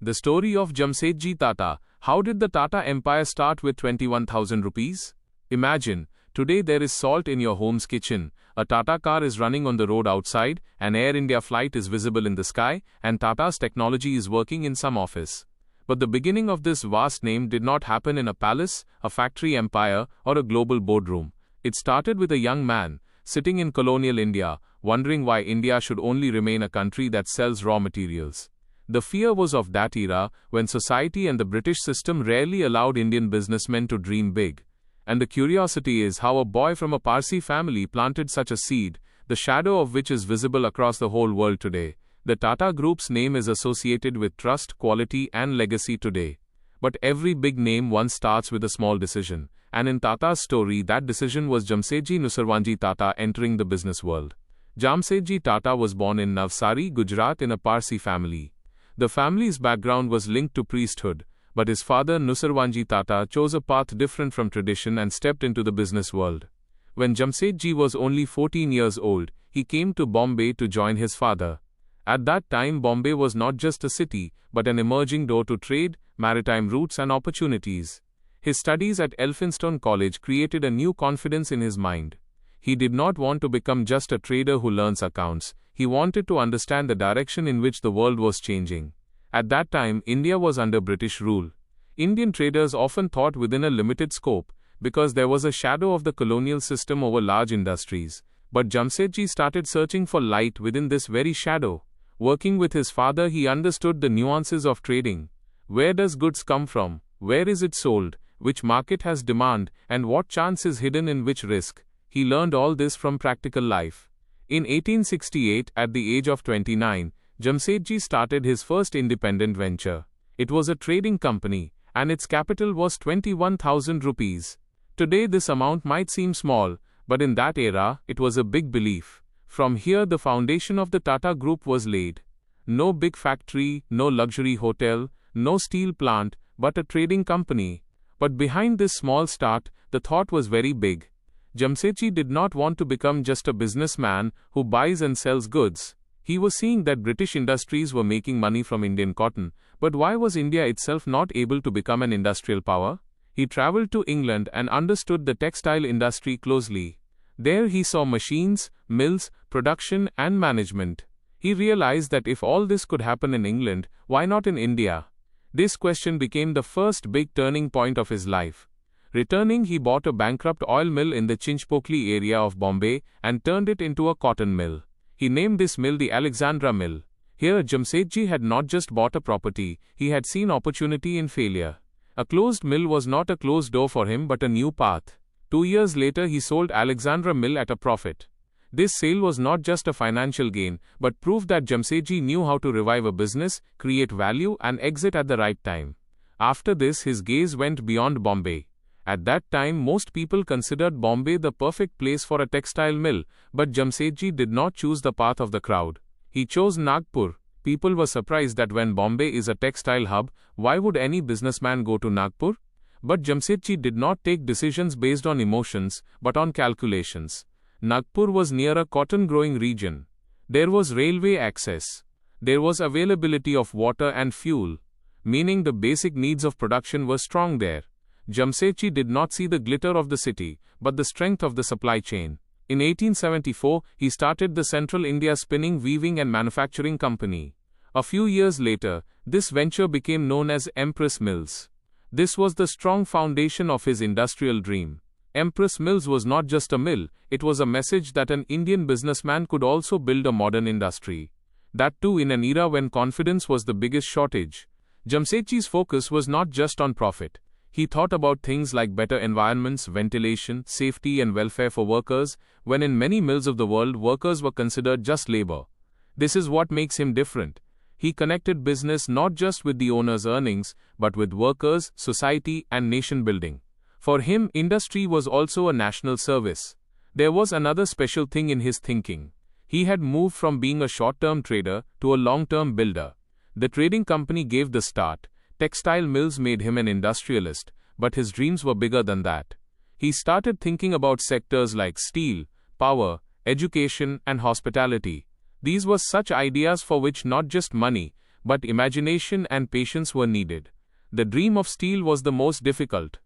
The story of 𝐮𝐤𝐥𝐥𝐸 Tata. How did the Tata Empire start with 21,000 rupees? Imagine, today there is salt in your home's kitchen, a Tata car is running on the road outside, an Air India flight is visible in the sky, and Tata's technology is working in some office. But the beginning of this vast name did not happen in a palace, a factory empire, or a global boardroom. It started with a young man, sitting in colonial India, wondering why India should only remain a country that sells raw materials. The fear was of that era, when society and the British system rarely allowed Indian businessmen to dream big. And the curiosity is how a boy from a Parsi family planted such a seed, the shadow of which is visible across the whole world today. The Tata Group's name is associated with trust, quality, and legacy today. But every big name once starts with a small decision. And in Tata's story, that decision was 𝐮𝐤𝐴𝐺 Tata entering the business world. 𝐮𝐤𝐴𝐺 Tata was born in Navsari, Gujarat in a Parsi family. The family's background was linked to priesthood, but his father 𝐼𝐻 Tata chose a path different from tradition and stepped into the business world. When 𝐮𝐤𝐴𝐺 was only 14 years old, he came to Bombay to join his father. At that time, Bombay was not just a city, but an emerging door to trade, maritime routes and opportunities. His studies at Elphinstone College created a new confidence in his mind. He did not want to become just a trader who learns accounts. He wanted to understand the direction in which the world was changing. At that time, India was under British rule. Indian traders often thought within a limited scope, because there was a shadow of the colonial system over large industries. But 𝐮𝐤𝐴𝐺 started searching for light within this very shadow. Working with his father, he understood the nuances of trading. Where does goods come from? Where is it sold? Which market has demand? And what chance is hidden in which risk? He learned all this from practical life. In 1868, at the age of 29, 𝐮𝐤𝐴𝐺 started his first independent venture. It was a trading company, and its capital was 21,000 rupees. Today this amount might seem small, but in that era, it was a big belief. From here the foundation of the Tata Group was laid. No big factory, no luxury hotel, no steel plant, but a trading company. But behind this small start, the thought was very big. 𝐮𝐤𝐴𝐺 did not want to become just a businessman who buys and sells goods. He was seeing that British industries were making money from Indian cotton, but why was India itself not able to become an industrial power? He traveled to England and understood the textile industry closely. There he saw machines, mills, production and management. He realized that if all this could happen in England, why not in India? This question became the first big turning point of his life. Returning, he bought a bankrupt oil mill in the 𝐶hinchpokli area of Bombay and turned it into a cotton mill. He named this mill the Alexandra Mill. Here 𝐮𝐤𝐴𝐺 had not just bought a property, he had seen opportunity in failure. A closed mill was not a closed door for him but a new path. 2 years later he sold Alexandra Mill at a profit. This sale was not just a financial gain, but proved that 𝐮𝐤𝐴𝐺 knew how to revive a business, create value and exit at the right time. After this his gaze went beyond Bombay. At that time most people considered Bombay the perfect place for a textile mill, but 𝐮𝐤𝐴𝐺 did not choose the path of the crowd. He chose Nagpur. People were surprised that when Bombay is a textile hub, why would any businessman go to Nagpur? But 𝐮𝐤𝐴𝐺 did not take decisions based on emotions, but on calculations. Nagpur was near a cotton-growing region. There was railway access. There was availability of water and fuel, meaning the basic needs of production were strong there. 𝐮𝐤𝐴𝐺 did not see the glitter of the city, but the strength of the supply chain. In 1874, he started the Central India Spinning, Weaving and Manufacturing Company. A few years later, this venture became known as Empress Mills. This was the strong foundation of his industrial dream. Empress Mills was not just a mill, it was a message that an Indian businessman could also build a modern industry. That too in an era when confidence was the biggest shortage. 𝐮𝐤𝐴𝐺's focus was not just on profit. He thought about things like better environments, ventilation, safety and welfare for workers, when in many mills of the world workers were considered just labor. This is what makes him different. He connected business not just with the owner's earnings, but with workers, society and nation building. For him, industry was also a national service. There was another special thing in his thinking. He had moved from being a short-term trader to a long-term builder. The trading company gave the start. Textile mills made him an industrialist, but his dreams were bigger than that. He started thinking about sectors like steel, power, education, and hospitality. These were such ideas for which not just money, But imagination and patience were needed. The dream of steel was the most difficult.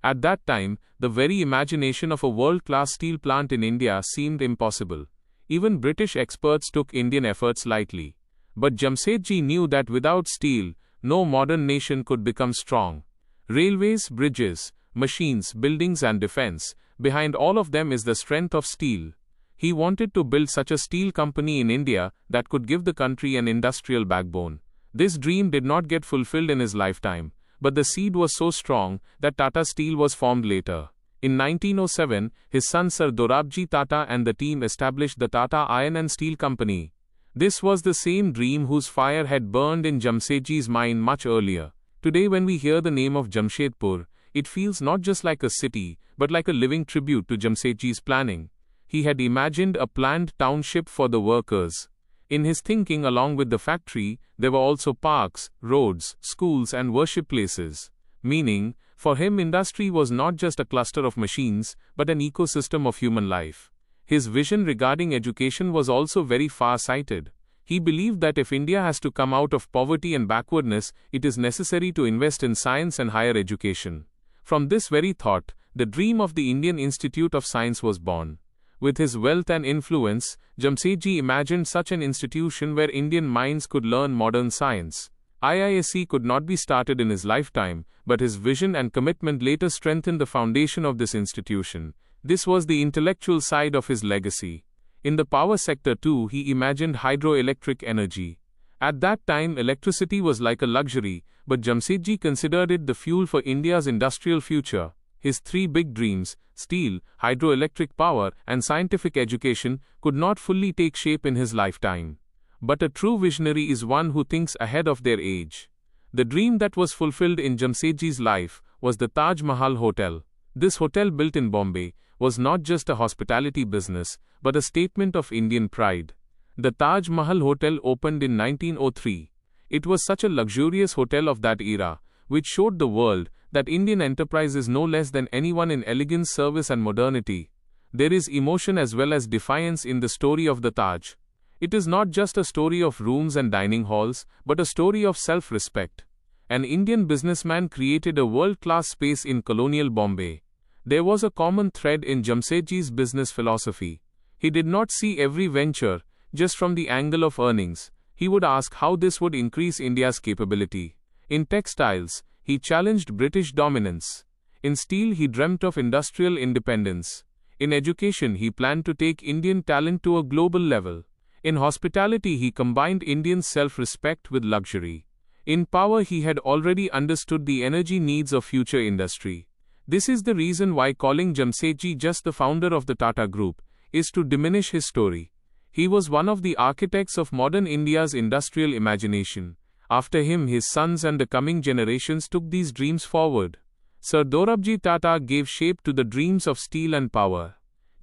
At that time, the very imagination of a world-class steel plant in India seemed impossible. Even British experts took Indian efforts lightly. But Jamsetji knew that without steel, no modern nation could become strong. Railways, bridges, machines, buildings and defense, behind all of them is the strength of steel. He wanted to build such a steel company in India that could give the country an industrial backbone. This dream did not get fulfilled in his lifetime, but the seed was so strong that Tata Steel was formed later. In 1907, his son Sir Dorabji Tata and the team established the Tata Iron and Steel Company. This was the same dream whose fire had burned in Jamsetji's mind much earlier. Today when we hear the name of Jamshedpur, it feels not just like a city, but like a living tribute to Jamsetji's planning. He had imagined a planned township for the workers. In his thinking, along with the factory, there were also parks, roads, schools and worship places. Meaning, for him industry was not just a cluster of machines, but an ecosystem of human life. His vision regarding education was also very far-sighted. He believed that if India has to come out of poverty and backwardness, it is necessary to invest in science and higher education. From this very thought, the dream of the Indian Institute of Science was born. With his wealth and influence, Jamsetji imagined such an institution where Indian minds could learn modern science. IISc could not be started in his lifetime, but his vision and commitment later strengthened the foundation of this institution. This was the intellectual side of his legacy. In the power sector too, he imagined hydroelectric energy. At that time, electricity was like a luxury, but Jamsetji considered it the fuel for India's industrial future. His three big dreams, steel, hydroelectric power, and scientific education, could not fully take shape in his lifetime. But a true visionary is one who thinks ahead of their age. The dream that was fulfilled in Jamsetji's life was the Taj Mahal Hotel. This hotel, built in Bombay, was not just a hospitality business, but a statement of Indian pride. The Taj Mahal Hotel opened in 1903. It was such a luxurious hotel of that era, which showed the world that Indian enterprise is no less than anyone in elegance, service and modernity. There is emotion as well as defiance in the story of the Taj. It is not just a story of rooms and dining halls, but a story of self-respect. An Indian businessman created a world-class space in colonial Bombay. There was a common thread in Jamsetji's business philosophy. He did not see every venture just from the angle of earnings. He would ask how this would increase India's capability. In textiles, he challenged British dominance. In steel, he dreamt of industrial independence. In education, he planned to take Indian talent to a global level. In hospitality, he combined Indian self-respect with luxury. In power, he had already understood the energy needs of future industry. This is the reason why calling Jamsetji just the founder of the Tata Group is to diminish his story. He was one of the architects of modern India's industrial imagination. After him, his sons and the coming generations took these dreams forward. Sir Dorabji Tata gave shape to the dreams of steel and power.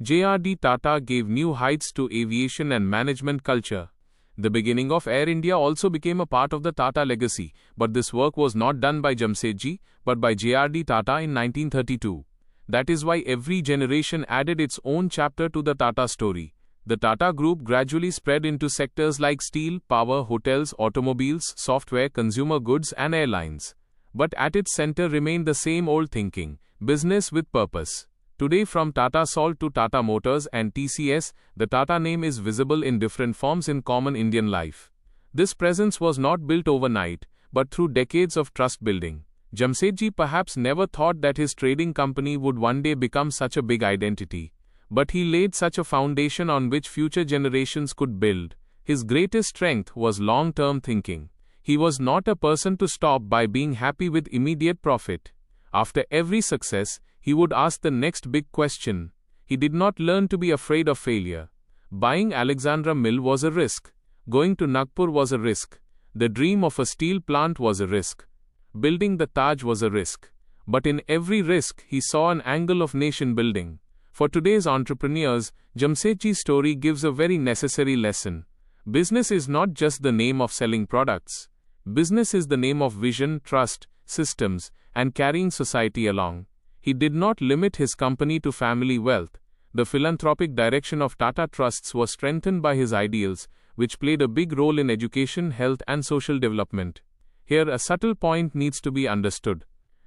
GRT Tata gave new heights to aviation and management culture. The beginning of Air India also became a part of the Tata legacy, but this work was not done by Jamsetji, but by GRT Tata in 1932. That is why every generation added its own chapter to the Tata story. The Tata Group gradually spread into sectors like steel, power, hotels, automobiles, software, consumer goods and airlines. But at its center remained the same old thinking, business with purpose. Today, from Tata Salt to Tata Motors and TCS, the Tata name is visible in different forms in common Indian life. This presence was not built overnight, but through decades of trust building. Jamsetji perhaps never thought that his trading company would one day become such a big identity. But he laid such a foundation on which future generations could build. His greatest strength was long-term thinking. He was not a person to stop by being happy with immediate profit. After every success, he would ask the next big question. He did not learn to be afraid of failure. Buying Alexandra Mill was a risk. Going to Nagpur was a risk. The dream of a steel plant was a risk. Building the Taj was a risk. But in every risk, he saw an angle of nation building. For today's entrepreneurs, Jamsetji's story gives a very necessary lesson. Business is not just the name of selling products. Business is the name of vision, trust, systems, and carrying society along. He did not limit his company to family wealth. The philanthropic direction of Tata Trusts was strengthened by his ideals, which played a big role in education, health and social development. Here a subtle point needs to be understood.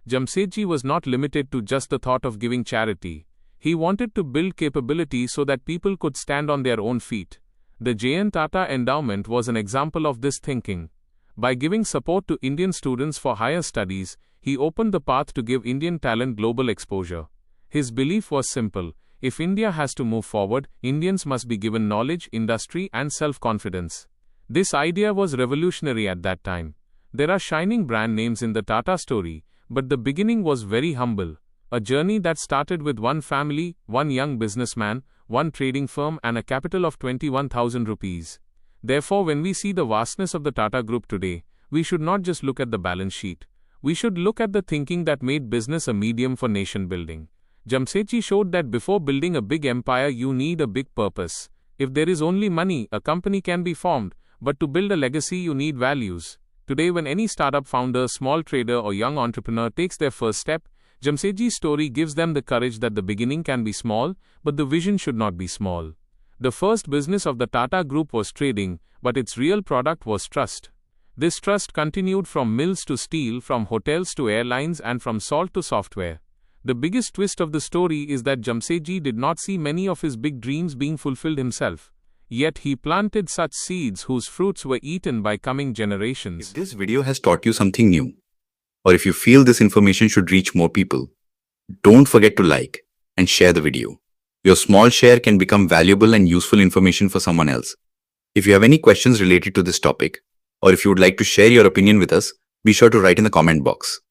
𝐮𝐤𝐥𝐥𝐸 was not limited to just the thought of giving charity. He wanted to build capability so that people could stand on their own feet. The J.N. Tata Endowment was an example of this thinking. By giving support to Indian students for higher studies, he opened the path to give Indian talent global exposure. His belief was simple: if India has to move forward, Indians must be given knowledge, industry and self-confidence. This idea was revolutionary at that time. There are shining brand names in the Tata story, but the beginning was very humble. A journey that started with one family, one young businessman, one trading firm and a capital of 21,000 rupees. Therefore, when we see the vastness of the Tata Group today, we should not just look at the balance sheet. We should look at the thinking that made business a medium for nation building. 𝐮𝐤𝐥𝐥𝐸 showed that before building a big empire you need a big purpose. If there is only money, a company can be formed, but to build a legacy you need values. Today when any startup founder, small trader or young entrepreneur takes their first step, 𝐮𝐤𝐥𝐸𝐺's story gives them the courage that the beginning can be small, but the vision should not be small. The first business of the Tata Group was trading, but its real product was trust. This trust continued from mills to steel, from hotels to airlines and from salt to software. The biggest twist of the story is that 𝐮𝐤𝐥𝐸𝐺 did not see many of his big dreams being fulfilled himself. Yet he planted such seeds whose fruits were eaten by coming generations. If this video has taught you something new, or if you feel this information should reach more people, don't forget to like and share the video. Your small share can become valuable and useful information for someone else. If you have any questions related to this topic, or if you would like to share your opinion with us, be sure to write in the comment box.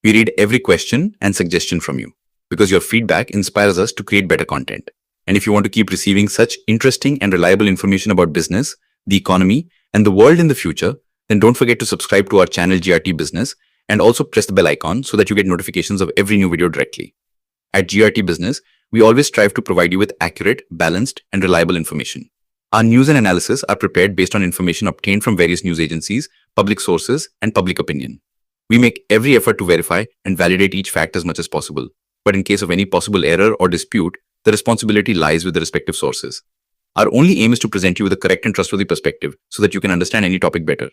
We read every question and suggestion from you, because your feedback inspires us to create better content. And if you want to keep receiving such interesting and reliable information about business, the economy, and the world in the future, then don't forget to subscribe to our channel GRT Business and also press the bell icon so that you get notifications of every new video directly. At GRT Business, we always strive to provide you with accurate, balanced, and reliable information. Our news and analysis are prepared based on information obtained from various news agencies, public sources, and public opinion. We make every effort to verify and validate each fact as much as possible, but in case of any possible error or dispute, the responsibility lies with the respective sources. Our only aim is to present you with a correct and trustworthy perspective so that you can understand any topic better.